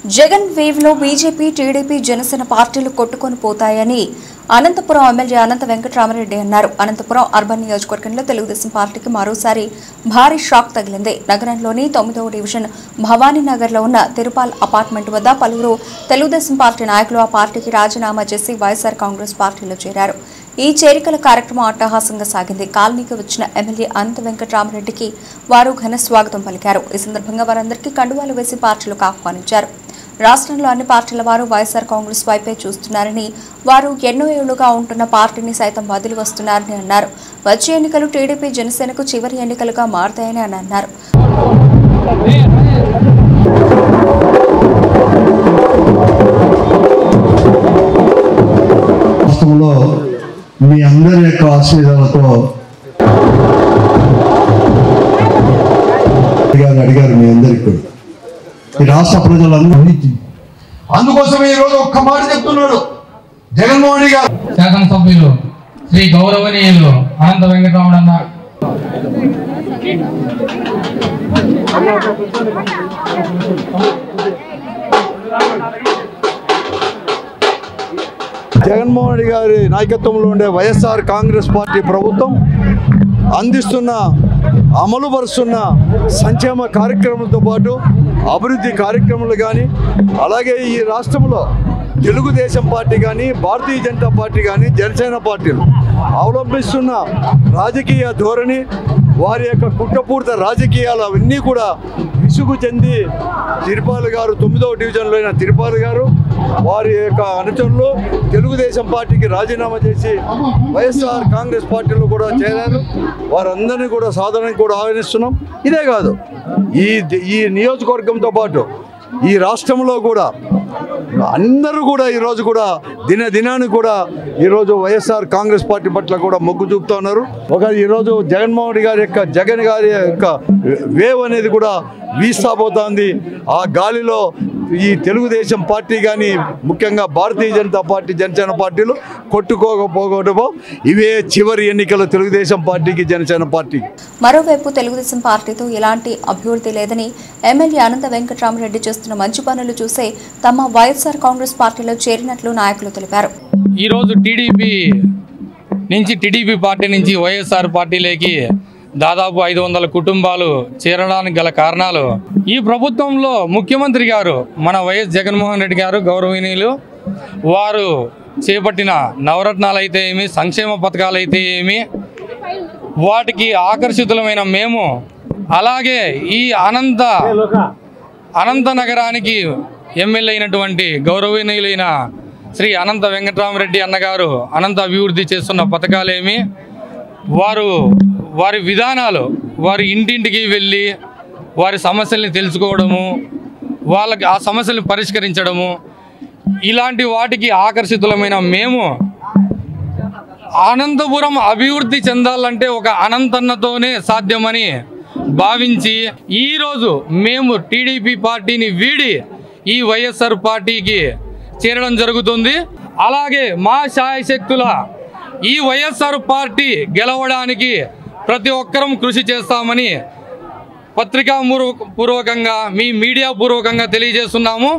Jagan wave లో BJP TDP Janasena పార్టీలు కొట్టుకొని పోతాయని అనంతపురం ఎమ్మెల్యే అనంత వెంకటరామరెడ్డి అన్నారు. అనంతపురం అర్బన్ నియోజకవర్గంలో తెలుగుదేశం పార్టీకి మరోసారి భారీ షాక్ తగిలింది. నగరంలోని 9వ డివిజన్ భవానీనగర్లో ఉన్న తిరుపాల్ అపార్ట్మెంట్ వద్ద పలువురు తెలుగుదేశం పార్టీ నాయకులు ఆ పార్టీకి రాజీనామా చేసి వైఎస్ఆర్ కాంగ్రెస్ పార్టీలో చేరారు. ఈ చేరికల కార్యక్రమం అట్టహాసంగా సాగింది. కాలనీకి వచ్చిన ఎమ్మెల్యే అనంత వెంకటరామరెడ్డికి వారు ఘన స్వాగతం పలికారు. ఈ సందర్భంగా వారందరికీ కండువాలు వేసి పార్టీలకు ఆహ్వానించారు. రాష్ట్రంలో అన్ని పార్టీల వారు వైఎస్ఆర్ కాంగ్రెస్ వైపే చూస్తున్నారని, వారు ఎన్నో ఏళ్లుగా ఉంటున్న పార్టీని సైతం వదిలి వస్తున్నారని అన్నారు. వచ్చే ఎన్నికలు టీడీపీ జనసేనకు చివరి ఎన్నికలుగా మారతాయని అన్నారు. మీ అందరి యొక్క ఆశీర్వాదాలతో అడిగారు మీ అందరికీ ఈ రాష్ట్ర ప్రజలందరూ. అందుకోసమే ఈ రోజు ఒక్క మాట చెప్తున్నాడు జగన్మోహన్ రెడ్డి గారు. శాసనసభ్యులు శ్రీ గౌరవనీయులు అనంత వెంకటరామరెడ్డి అన్న జగన్మోహన్ రెడ్డి గారి నాయకత్వంలో ఉండే వైఎస్ఆర్ కాంగ్రెస్ పార్టీ ప్రభుత్వం అందిస్తున్న అమలుపరుస్తున్న సంక్షేమ కార్యక్రమాలతో పాటు అభివృద్ధి కార్యక్రమాలు కానీ, అలాగే ఈ రాష్ట్రంలో తెలుగుదేశం పార్టీ కానీ, భారతీయ జనతా పార్టీ కానీ, జనసేన పార్టీలు అవలంబిస్తున్న రాజకీయ ధోరణి, వారి యొక్క కుట్రపూరిత రాజకీయాలు అవన్నీ కూడా విసుగు చెంది తిరుపాల్ గారు 9వ డివిజన్లో అయిన తిరుపాల్ గారు వారి యొక్క అనుచరులు తెలుగుదేశం పార్టీకి రాజీనామా చేసి వైఎస్ఆర్ కాంగ్రెస్ పార్టీలో కూడా చేరారు. వారందరినీ కూడా సాధారణంగా కూడా ఆహ్వానిస్తున్నాం. ఇదే కాదు, ఈ నియోజకవర్గంతో పాటు ఈ రాష్ట్రంలో కూడా అందరూ కూడా ఈరోజు కూడా దినానికి కూడా ఈరోజు వైఎస్ఆర్ కాంగ్రెస్ పార్టీ పట్ల కూడా మొగ్గు చూపుతూ ఉన్నారు. ఈరోజు జగన్మోహన్ రెడ్డి జగన్ గారి యొక్క వేవ్ అనేది కూడా వీస్తాపోతుంది. ఆ గాలిలో ఈ తెలుగుదేశం పార్టీ కానీ, ముఖ్యంగా భారతీయ జనతా పార్టీ, జనసేన పార్టీలు కొట్టుకోకపోవడమో ఇవే చివరి ఎన్నికలు తెలుగుదేశం పార్టీకి, జనసేన పార్టీకి. మరోవైపు తెలుగుదేశం పార్టీతో ఎలాంటి అభివృద్ధి లేదని ఎమ్మెల్యే అనంత వెంకటరామరెడ్డి చేస్తున్న మంచి పనులు చూసే తమ వైఎస్ఆర్ కాంగ్రెస్ పార్టీలో చేరినట్లు నాయకులు తెలిపారు. ఈరోజు టీడీపీ పార్టీ నుంచి వైఎస్ఆర్ పార్టీలోకి దాదాపు 500 కుటుంబాలు చేరడానికి గల కారణాలు ఈ ప్రభుత్వంలో ముఖ్యమంత్రి గారు మన వైఎస్ జగన్మోహన్ రెడ్డి గారు గౌరవనీయులు వారు చేపట్టిన నవరత్నాలు అయితే ఏమి, సంక్షేమ పథకాలు అయితే ఏమి, వాటికి ఆకర్షితులమైన మేము, అలాగే ఈ అనంత నగరానికి ఎమ్మెల్యే అయినటువంటి గౌరవనీయులైన శ్రీ అనంత వెంకటరామరెడ్డి అన్నగారు అనంత అభివృద్ధి చేస్తున్న పథకాలేమి, వారి విధానాలు, వారి ఇంటింటికి వెళ్ళి వారి సమస్యల్ని తెలుసుకోవడము, వాళ్ళకి ఆ సమస్యలను పరిష్కరించడము, ఇలాంటి వాటికి ఆకర్షితులమైన మేము అనంతపురం అభివృద్ధి చెందాలంటే ఒక అనంతన్నతోనే సాధ్యమని భావించి ఈరోజు మేము టీడీపీ పార్టీని వీడి ఈ వైఎస్ఆర్ పార్టీకి చేరడం జరుగుతుంది. అలాగే మా శాయశక్తుల ఈ వైఎస్ఆర్ పార్టీ గెలవడానికి ప్రతి ఒక్కరం కృషి చేస్తామని పత్రికా పూర్వకంగా, మీ మీడియా పూర్వకంగా తెలియజేస్తున్నాము.